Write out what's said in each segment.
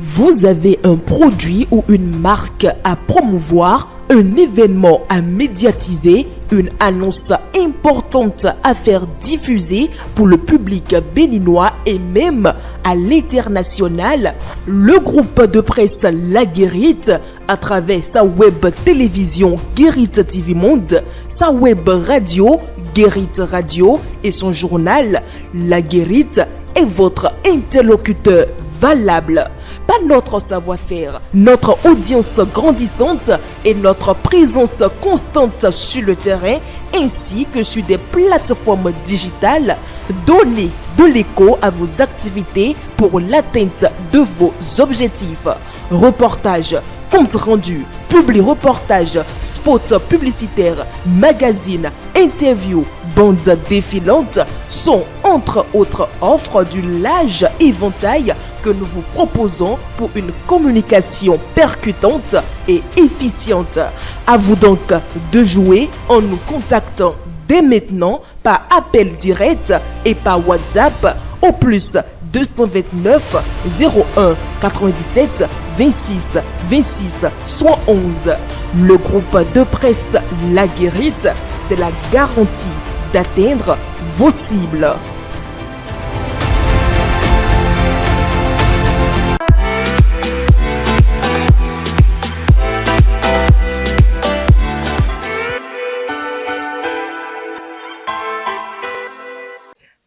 Vous avez un produit ou une marque à promouvoir, un événement à médiatiser, une annonce importante à faire diffuser pour le public béninois et même à l'international. Le groupe de presse La Guérite, à travers sa web télévision Guérite TV Monde, sa web radio Guérite Radio et son journal La Guérite est votre interlocuteur valable. Pas notre savoir-faire, notre audience grandissante et notre présence constante sur le terrain ainsi que sur des plateformes digitales, donnez de l'écho à vos activités pour l'atteinte de vos objectifs. Reportages, comptes rendus, publi-reportages, spots publicitaires, magazines, interviews, bandes défilantes sont entre autres offres du large éventail que nous vous proposons pour une communication percutante et efficiente. À vous donc de jouer en nous contactant dès maintenant par appel direct et par WhatsApp au plus 229 01 97 26 26 111. Le groupe de presse La Guérite, c'est la garantie d'atteindre vos cibles.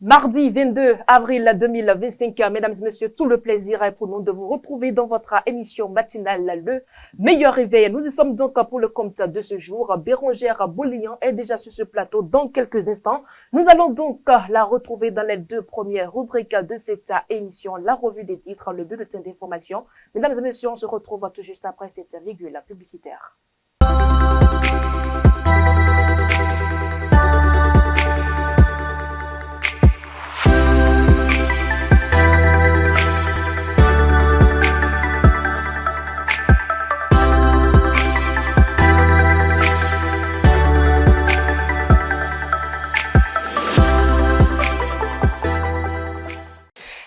Mardi 22 avril 2025, mesdames et messieurs, tout le plaisir est pour nous de vous retrouver dans votre émission matinale Le Meilleur Réveil. Nous y sommes donc pour le compte de ce jour. Bérangère Bourlian est déjà sur ce plateau dans quelques instants. Nous allons donc la retrouver dans les deux premières rubriques de cette émission, la revue des titres, le bulletin d'information. Mesdames et messieurs, on se retrouve tout juste après cette virgule publicitaire.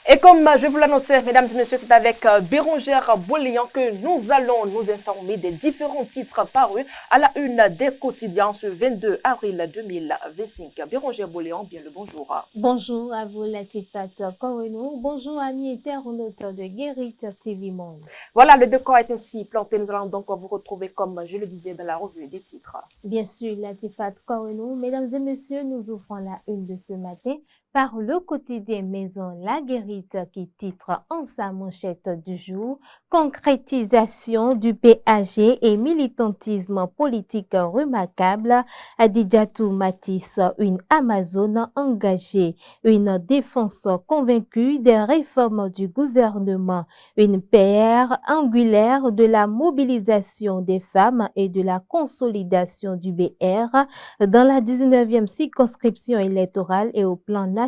Et comme je vous l'annonçais, mesdames et messieurs, c'est avec Bérangère Bourlian que nous allons nous informer des différents titres parus à la une des quotidiens ce 22 avril 2025. Bérangère Bourlian, bien le bonjour. Bonjour à vous, Latifat Kourenou. Bonjour, amis internautes de Guérite TV Monde. Voilà, le décor est ainsi planté. Nous allons donc vous retrouver, comme je le disais, dans la revue des titres. Bien sûr, Latifat Kourenou. Mesdames et messieurs, nous ouvrons la une de ce matin par le quotidien Maison La Guérite qui titre en sa manchette du jour « Concrétisation du PAG et militantisme politique remarquable ». Adidjatou Matisse, une Amazone engagée, une défense convaincue des réformes du gouvernement, une PR angulaire de la mobilisation des femmes et de la consolidation du BR dans la 19e circonscription électorale et au plan national.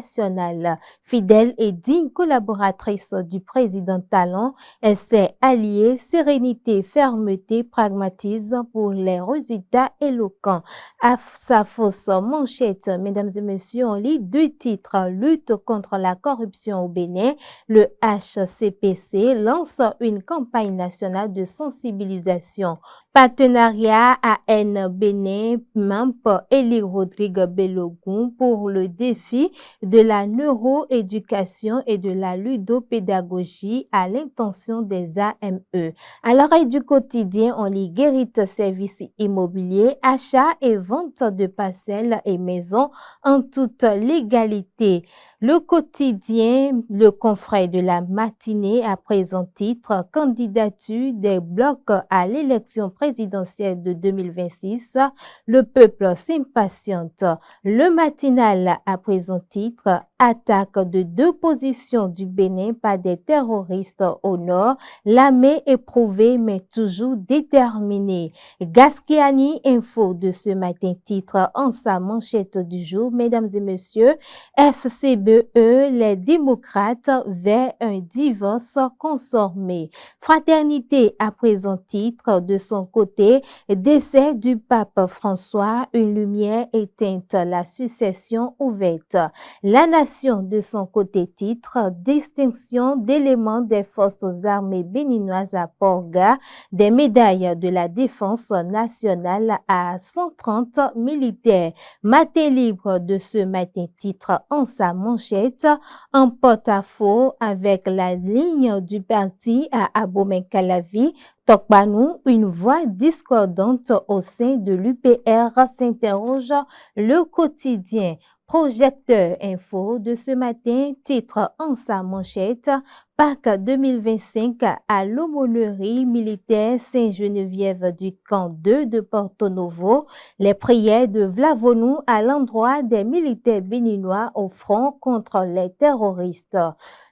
Fidèle et digne collaboratrice du président Talon, elle s'est alliée sérénité, fermeté, pragmatisme pour les résultats éloquents. À sa fausse manchette, mesdames et messieurs, on lit deux titres. Lutte contre la corruption au Bénin. Le HCPC lance une campagne nationale de sensibilisation. Partenariat AN Bénin, MAMP, Elie Rodrigue Belogun pour le défi de la neuroéducation et de la ludopédagogie à l'intention des AME. À l'oreille du quotidien, on lit Guérite Services Immobiliers, achat et vente de parcelles et maisons en toute légalité. Le quotidien, le confrère de la matinée a présent titre « Candidature des blocs à l'élection présidentielle de 2026 ». Le peuple s'impatiente. Le matinal a présent titre « Attaque de deux positions du Bénin par des terroristes au nord. L'armée éprouvée mais toujours déterminée ». Gasquiani Info de ce matin titre en sa manchette du jour, mesdames et messieurs, FCBE, les démocrates vers un divorce consommé. Fraternité à présent titre de son côté, décès du pape François, une lumière éteinte, la succession ouverte. La Nation, de son côté, titre « Distinction d'éléments des forces armées béninoises à Porga, des médailles de la défense nationale à 130 militaires ». Matin libre de ce matin titre en sa manchette « En porte-à-faux avec la ligne du parti à Abomey-Calavi ». Tokbanou, une voix discordante au sein de l'UPR s'interroge le quotidien. Projecteur Info de ce matin titre en sa manchette Pâques 2025 à l'aumônerie militaire Saint-Geneviève du camp 2 de Porto Novo, les prières de Vlavonou à l'endroit des militaires béninois au front contre les terroristes.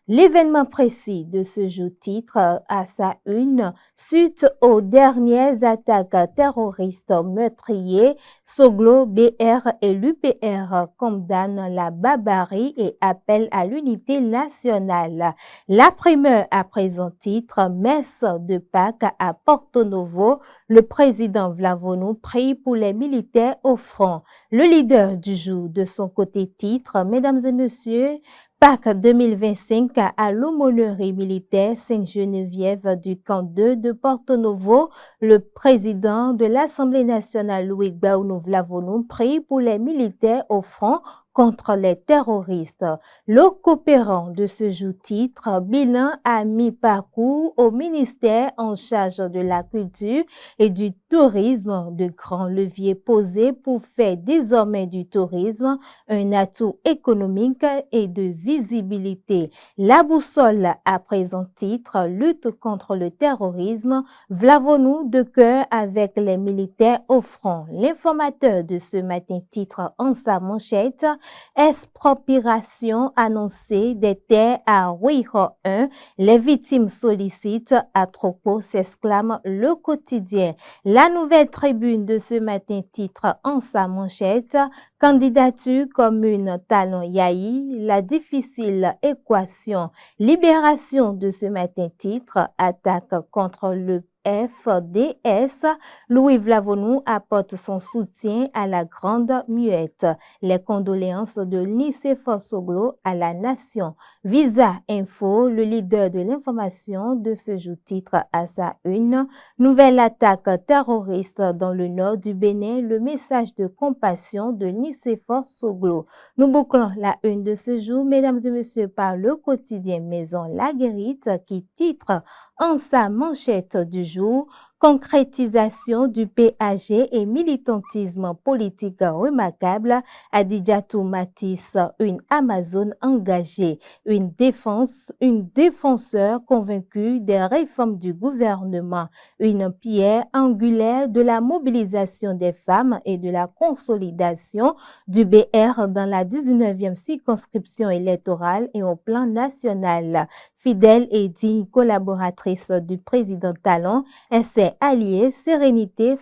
L'événement précis de ce jour titre à sa une suite aux dernières attaques terroristes meurtriers, Soglo, BR et l'UPR condamnent la barbarie et appellent à l'unité nationale. La primeur à présent titre messe de Pâques à Porto Novo, le président Vlavonou prie pour les militaires au front. Le leader du jour de son côté titre, mesdames et messieurs, Pâques 2025 à l'aumônerie militaire Saint-Geneviève du camp 2 de Porto Novo, le président de l'Assemblée nationale Louis Gbagbo Vlavonou prie pour les militaires au front contre les terroristes. Le coopérant de ce jour titre bilan à mi-parcours au ministère en charge de la culture et du tourisme, de grands leviers posés pour faire désormais du tourisme un atout économique et de visibilité. La boussole à présent titre lutte contre le terrorisme, Vlavonou de cœur avec les militaires au front. L'informateur de ce matin titre en sa manchette Expropriation annoncée des terres à Ruiho 1. Les victimes sollicitent à Tropo, s'exclame le quotidien. La nouvelle tribune de ce matin titre en sa manchette Candidature commune Talon Yahi, la difficile équation. Libération de ce matin titre attaque contre le FDS, Louis Vlavonou apporte son soutien à la Grande Muette. Les condoléances de Nicéphore Soglo à la Nation. Visa Info, le leader de l'information de ce jour titre à sa une. Nouvelle attaque terroriste dans le nord du Bénin, le message de compassion de Nicéphore Soglo. Nous bouclons la une de ce jour, mesdames et messieurs, par le quotidien Maison La Guérite qui titre en sa manchette du jour, concrétisation du PAG et militantisme politique remarquable, Adidjatou Matisse, une Amazone engagée, une défenseur convaincue des réformes du gouvernement, une pierre angulaire de la mobilisation des femmes et de la consolidation du BR dans la 19e circonscription électorale et au plan national. Fidèle et digne collaboratrice du président Talon, elle s'est alliée sérénité,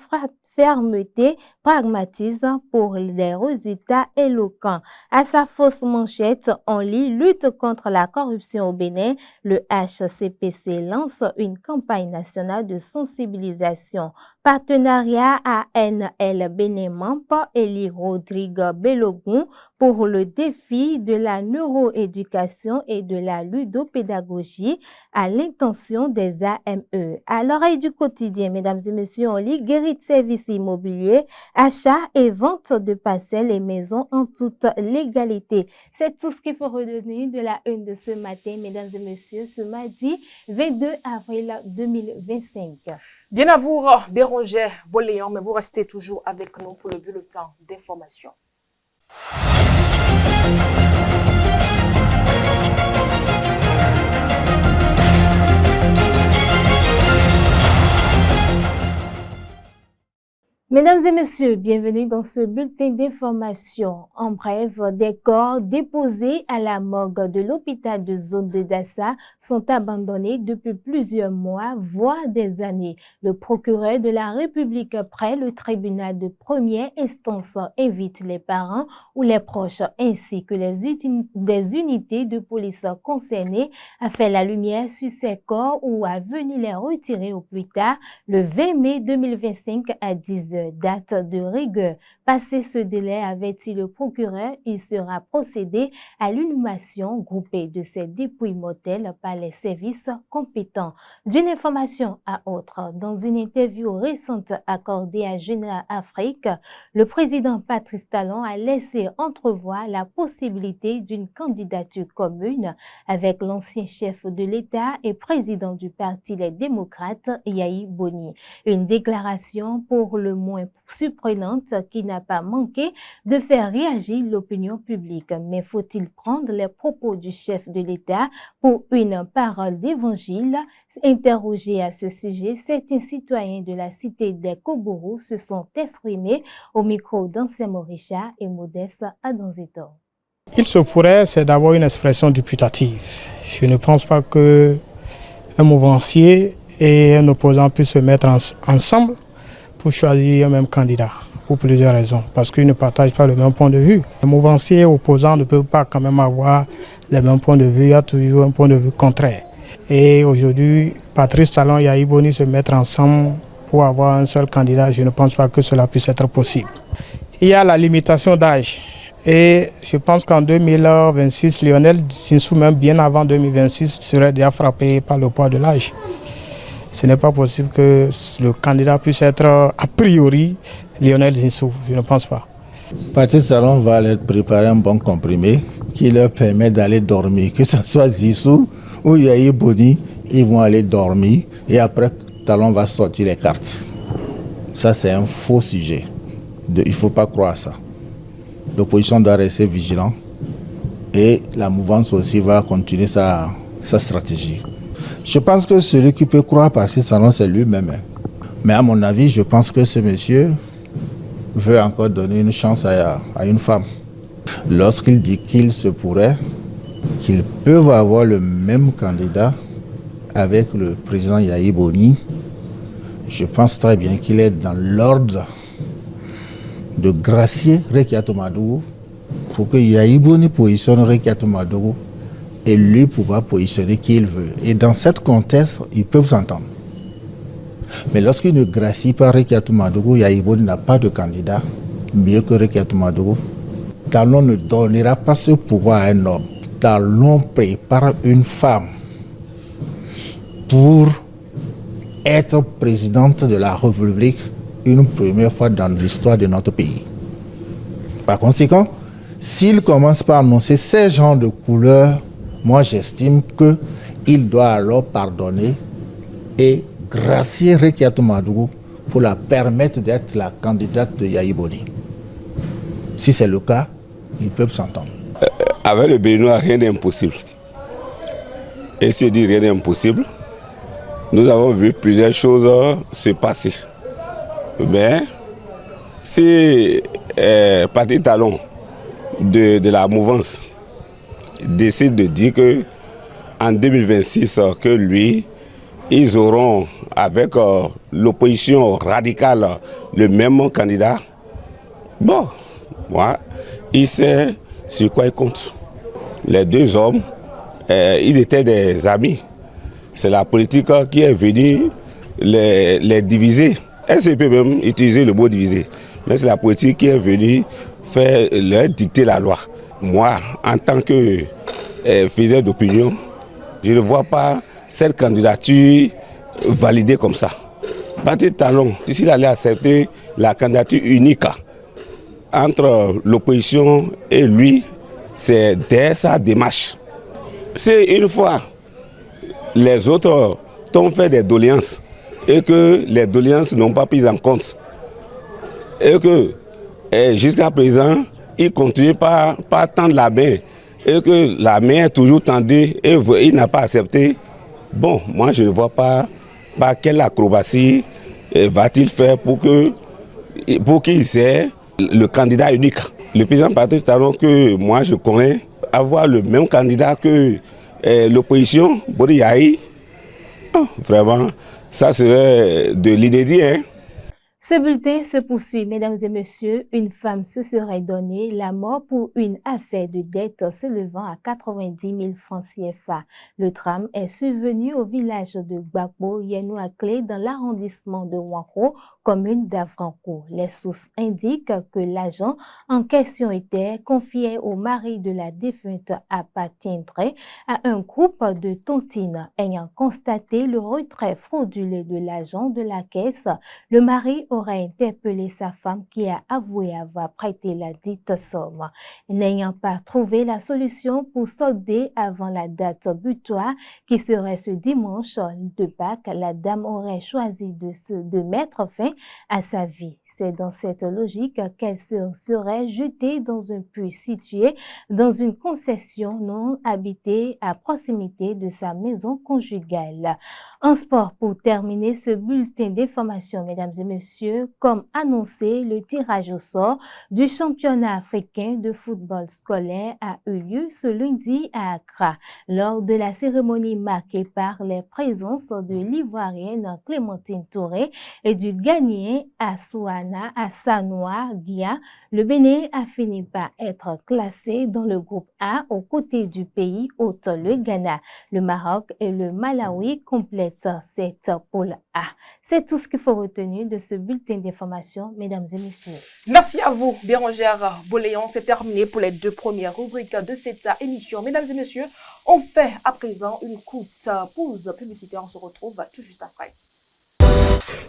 fermeté, pragmatisme pour des résultats éloquents. À sa fausse manchette, on lit lutte contre la corruption au Bénin. Le HCPC lance une campagne nationale de sensibilisation. Partenariat ANL Bénin Mampa Eli Rodrigue Belogun pour le défi de la neuroéducation et de la ludopédagogie à l'intention des AME. À l'oreille du quotidien, mesdames et messieurs, on lit guérit de services immobiliers, achat et vente de parcelles et maisons en toute légalité. C'est tout ce qu'il faut retenir de la une de ce matin, mesdames et messieurs, ce mardi 22 avril 2025. Bien à vous, Bérangère Boléon, mais vous restez toujours avec nous pour le bulletin d'information. Mesdames et messieurs, bienvenue dans ce bulletin d'information. En bref, des corps déposés à la morgue de l'hôpital de zone de Dassa sont abandonnés depuis plusieurs mois, voire des années. Le procureur de la République près le tribunal de première instance invite les parents ou les proches ainsi que des unités de police concernées à faire la lumière sur ces corps ou à venir les retirer au plus tard le 20 mai 2025 à 10h. Date de rigueur. Passé ce délai, avertit le procureur, il sera procédé à l'inhumation groupée de ces dépouilles mortelles par les services compétents. D'une information à autre, dans une interview récente accordée à Jeune Afrique, le président Patrice Talon a laissé entrevoir la possibilité d'une candidature commune avec l'ancien chef de l'État et président du Parti Les Démocrates, Yahi Boni. Une déclaration pour le moins surprenante qui n'a pas manqué de faire réagir l'opinion publique. Mais faut-il prendre les propos du chef de l'État pour une parole d'évangile? Interrogés à ce sujet, certains citoyens de la cité des Kobourou se sont exprimés au micro d'Ancien Moricha et Modeste Adanzetor. Il se pourrait, c'est d'abord une expression duputative. Je ne pense pas qu'un mouvancier et un opposant puissent se mettre ensemble pour choisir un même candidat, pour plusieurs raisons. Parce qu'ils ne partagent pas le même point de vue. Le mouvancier et opposant ne peuvent pas quand même avoir les mêmes points de vue, il y a toujours un point de vue contraire. Et aujourd'hui, Patrice Talon et Yahi Boni se mettre ensemble pour avoir un seul candidat, je ne pense pas que cela puisse être possible. Il y a la limitation d'âge. Et je pense qu'en 2026, Lionel Zinsou, même bien avant 2026, serait déjà frappé par le poids de l'âge. Ce n'est pas possible que le candidat puisse être a priori Lionel Zinsou, je ne pense pas. Patrice Talon va leur préparer un bon comprimé qui leur permet d'aller dormir. Que ce soit Zinsou ou Yahi Boni, ils vont aller dormir et après Talon va sortir les cartes. Ça c'est un faux sujet. Il ne faut pas croire à ça. L'opposition doit rester vigilante et la mouvance aussi va continuer sa stratégie. Je pense que celui qui peut croire à Patrice Talon, c'est lui-même. Mais à mon avis, je pense que ce monsieur veut encore donner une chance à une femme. Lorsqu'il dit qu'il se pourrait, qu'ils peuvent avoir le même candidat avec le président Yahi Boni, je pense très bien qu'il est dans l'ordre de gracier Rekiatou Madougou pour que Yahi Boni positionne Rekiatou Madougou et lui pouvoir positionner qui il veut. Et dans cette contexte, ils peuvent s'entendre. Mais lorsqu'il ne gracie pas Rekiatou Madougou, Yahi Boni n'a pas de candidat mieux que Rekiatou Madougou. Talon ne donnera pas ce pouvoir à un homme. Talon prépare une femme pour être présidente de la République une première fois dans l'histoire de notre pays. Par conséquent, s'il commence par annoncer ces genres de couleurs, moi j'estime qu'il doit alors pardonner et gracier Rekiatou Madougou pour la permettre d'être la candidate de Yahi Boni. Si c'est le cas, ils peuvent s'entendre. Avec le Béninois, rien n'est impossible. Et si dit rien n'est impossible, nous avons vu plusieurs choses se passer. Mais si Patrice Talon de la mouvance décide de dire que en 2026 que lui, ils auront avec l'opposition radicale le même candidat, bon, moi, il sait sur quoi il compte. Les deux hommes, ils étaient des amis. C'est la politique qui est venue les diviser. Est-ce qu'il peut même utiliser le mot diviser? Mais c'est la politique qui est venue faire leur dicter la loi. Moi, en tant que fidèle d'opinion, je ne vois pas cette candidature validée comme ça. Patrice Talon, s'il allait accepter la candidature unique entre l'opposition et lui, c'est dès sa démarche. C'est une fois les autres t'ont fait des doléances et que les doléances n'ont pas pris en compte et que jusqu'à présent, il continue pas tendre la main et que la main est toujours tendue et il n'a pas accepté. Bon, moi je ne vois pas quelle acrobatie va-t-il faire pour qu'il ait le candidat unique. Le président Patrice Talon que moi je connais, avoir le même candidat que l'opposition, Boni Yahi, vraiment, ça serait de l'inédit. Ce bulletin se poursuit, mesdames et messieurs. Une femme se serait donnée la mort pour une affaire de dette s'élevant à 90 000 francs CFA. Le drame est survenu au village de Gbagbo, Yenouaklé, dans l'arrondissement de Ouanko, commune d'Avranco. Les sources indiquent que l'agent en question était confié au mari de la défunte appartiendrait à un groupe de tontines. Ayant constaté le retrait frauduleux de l'agent de la caisse, le mari aurait interpellé sa femme qui a avoué avoir prêté la dite somme. N'ayant pas trouvé la solution pour solder avant la date butoir qui serait ce dimanche de Pâques, la dame aurait choisi de mettre fin à sa vie. C'est dans cette logique qu'elle se serait jetée dans un puits situé dans une concession non habitée à proximité de sa maison conjugale. En sport, pour terminer ce bulletin d'information, mesdames et messieurs, comme annoncé, le tirage au sort du championnat africain de football scolaire a eu lieu ce lundi à Accra, lors de la cérémonie marquée par les présences de l'Ivoirienne Clémentine Touré et du Ghanéen Asanoa Guia. Le Bénin a fini par être classé dans le groupe A aux côtés du pays hôte, le Ghana. Le Maroc et le Malawi complètent cette poule A. C'est tout ce qu'il faut retenir de ce bulletin d'information, mesdames et messieurs. Merci à vous, Bérangère Boléon. C'est terminé pour les deux premières rubriques de cette émission. Mesdames et messieurs, on fait à présent une courte pause publicitaire. On se retrouve tout juste après.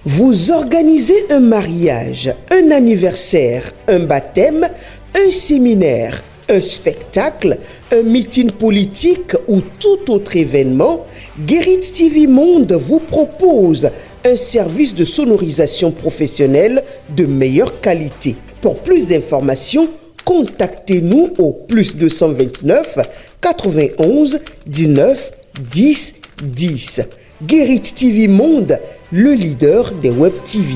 Vous organisez un mariage, un anniversaire, un baptême, un séminaire, un spectacle, un meeting politique ou tout autre événement, Guérit TV Monde vous propose un service de sonorisation professionnelle de meilleure qualité. Pour plus d'informations, contactez-nous au +229 91 19 10 10. Guérit TV Monde, le leader des web TV.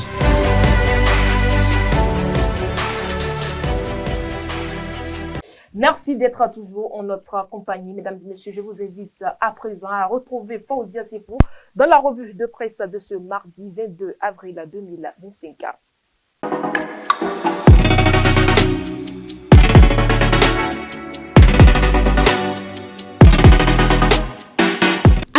Merci d'être toujours en notre compagnie, mesdames et messieurs. Je vous invite à présent à retrouver Fauzia Sefou dans la revue de presse de ce mardi 22 avril 2025.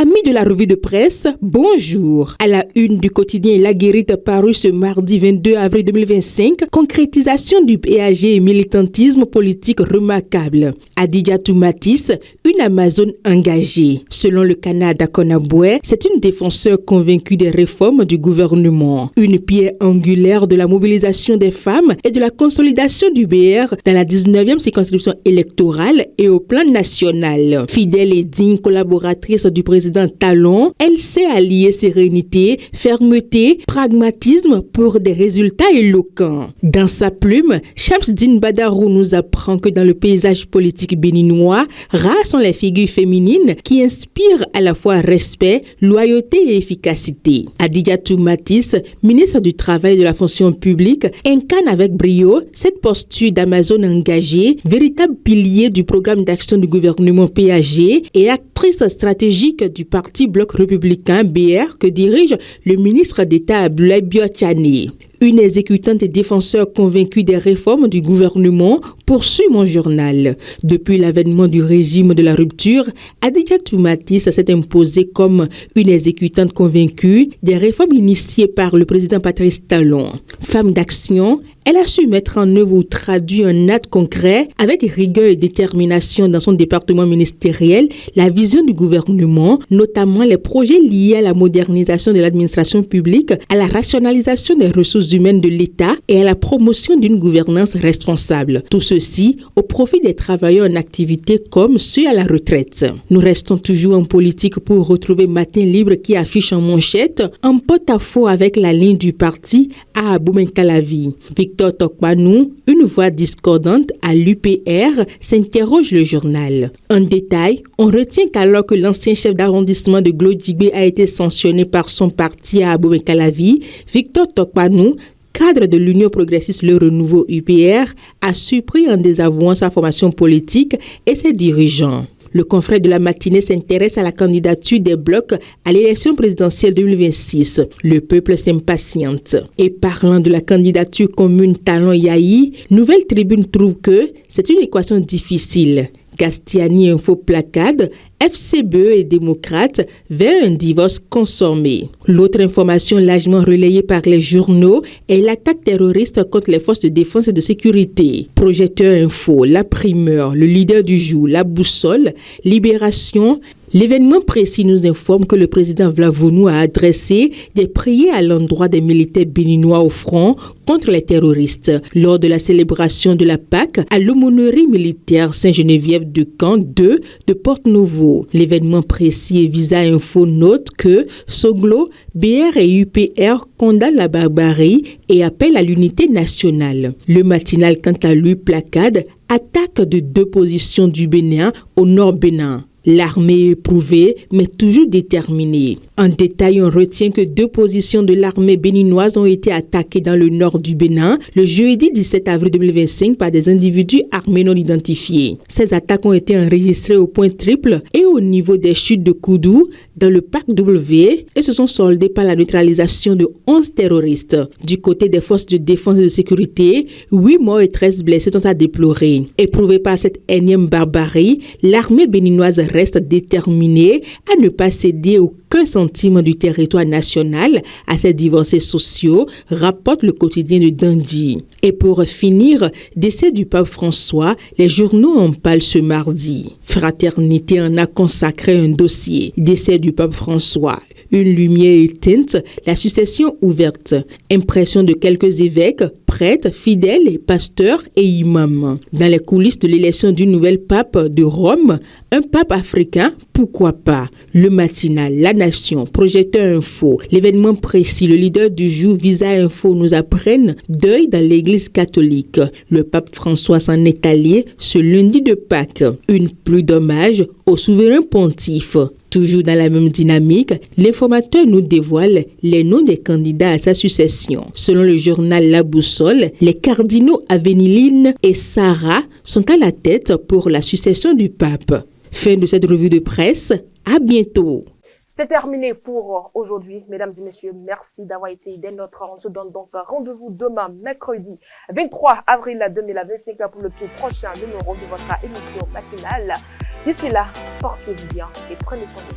Amis de la revue de presse, bonjour. À la une du quotidien La Guérite paru ce mardi 22 avril 2025, concrétisation du PAG et militantisme politique remarquable. Adidjatou Matisse, une Amazone engagée. Selon le Canada Konaboué, c'est une défenseur convaincue des réformes du gouvernement. Une pierre angulaire de la mobilisation des femmes et de la consolidation du BR dans la 19e circonscription électorale et au plan national. Fidèle et digne collaboratrice du président Talon, elle sait allier sérénité, fermeté, pragmatisme pour des résultats éloquents. Dans sa plume, Shamsdine Badarou nous apprend que dans le paysage politique béninois, rares sont les figures féminines qui inspirent à la fois respect, loyauté et efficacité. Adidjatou Matisse, ministre du Travail et de la fonction publique, incarne avec brio cette posture d'Amazone engagée, véritable pilier du programme d'action du gouvernement PAG et actrice stratégique du parti Bloc républicain BR que dirige le ministre d'État Abdoulaye Biotchane. Une exécutante et défenseur convaincue des réformes du gouvernement poursuit mon journal. Depuis l'avènement du régime de la rupture, Adidjatou Matisse s'est imposée comme une exécutante convaincue des réformes initiées par le président Patrice Talon. Femme d'action, elle a su mettre en œuvre ou traduire un acte concret avec rigueur et détermination dans son département ministériel la vision du gouvernement, notamment les projets liés à la modernisation de l'administration publique, à la rationalisation des ressources humaines de l'État et à la promotion d'une gouvernance responsable. Tout ceci au profit des travailleurs en activité comme ceux à la retraite. Nous restons toujours en politique pour retrouver Matin Libre qui affiche en manchette un porte-à-faux avec la ligne du parti à Abou-Menkalavi. Victor Tokpanou, une voix discordante à l'UPR, s'interroge le journal. En détail, on retient qu'alors que l'ancien chef d'arrondissement de Glodjigbe a été sanctionné par son parti à Abou-Menkalavi, Victor Tokpanou, cadre de l'Union progressiste Le Renouveau UPR, a surpris en désavouant sa formation politique et ses dirigeants. Le confrère de la matinée s'intéresse à la candidature des blocs à l'élection présidentielle 2026. Le peuple s'impatiente. Et parlant de la candidature commune Talon-Yahi, Nouvelle Tribune trouve que c'est une équation difficile. Castiani Info placade, FCBE et démocrates vers un divorce consommé. L'autre information largement relayée par les journaux est l'attaque terroriste contre les forces de défense et de sécurité. Projecteur Info, La Primeur, Le Leader du Jour, La Boussole, Libération. L'événement précis nous informe que le président Vlavonou a adressé des prières à l'endroit des militaires béninois au front contre les terroristes lors de la célébration de la Pâque à l'aumônerie militaire Saint-Geneviève de Camp 2 de Porte-Nouveau. L'événement précis et Visa Info note que Soglo, BR et UPR condamnent la barbarie et appellent à l'unité nationale. Le matinal, quant à lui, placade attaque de 2 positions du Bénin au nord Bénin. L'armée est éprouvée, mais toujours déterminée. En détail, on retient que 2 positions de l'armée béninoise ont été attaquées dans le nord du Bénin le jeudi 17 avril 2025 par des individus armés non identifiés. Ces attaques ont été enregistrées au point triple et au niveau des chutes de Koudou dans le parc W et se sont soldées par la neutralisation de 11 terroristes. Du côté des forces de défense et de sécurité, 8 morts et 13 blessés sont à déplorer. Éprouvée par cette énième barbarie, l'armée béninoise reste déterminée à ne pas céder aucun centime du territoire national à ces divorcés sociaux, rapporte le quotidien de Dundee. Et pour finir, décès du pape François, les journaux en parlent ce mardi. Fraternité en a consacré un dossier. Décès du pape François. Une lumière éteinte, la succession ouverte. Impression de quelques évêques, prêtres, fidèles, pasteurs et imams. Dans les coulisses de l'élection du nouvel pape de Rome, un pape africain, pourquoi pas? Le matinal, La Nation, Projecteur Info, l'événement précis, le leader du jour, Visa Info nous apprennent deuil dans l'église catholique. Le pape François s'en est allé ce lundi de Pâques. Une pluie d'hommages au souverain pontife. Toujours dans la même dynamique, l'informateur nous dévoile les noms des candidats à sa succession. Selon le journal La Boussole, les cardinaux Aveniline et Sarah sont à la tête pour la succession du pape. Fin de cette revue de presse. À bientôt. C'est terminé pour aujourd'hui, mesdames et messieurs. Merci d'avoir été des nôtres. On se donne donc rendez-vous demain, mercredi 23 avril 2025 pour le tout prochain numéro de votre émission matinale. D'ici là, portez-vous bien et prenez soin de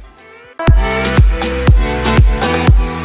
vous.